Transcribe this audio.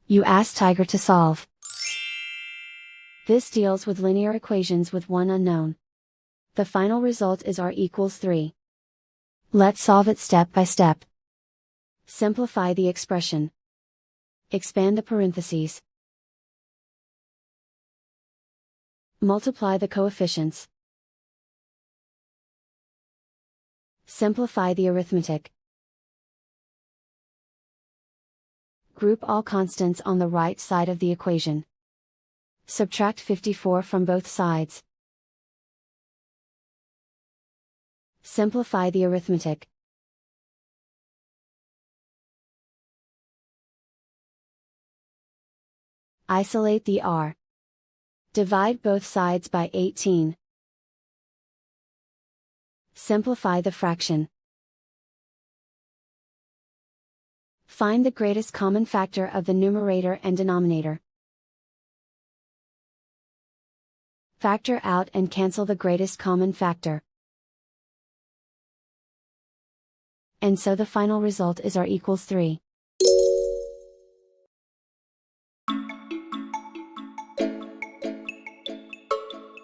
You ask Tiger to solve. This deals with linear equations with one unknown. The final result is r equals 3. Let's solve it step by step. Simplify the expression. Expand the parentheses. Multiply the coefficients. Simplify the arithmetic. Group all constants on the right side of the equation. Subtract 54 from both sides. Simplify the arithmetic. Isolate the r. Divide both sides by 18. Simplify the fraction. Find the greatest common factor of the numerator and denominator. Factor out and cancel the greatest common factor. And so the final result is r equals 3.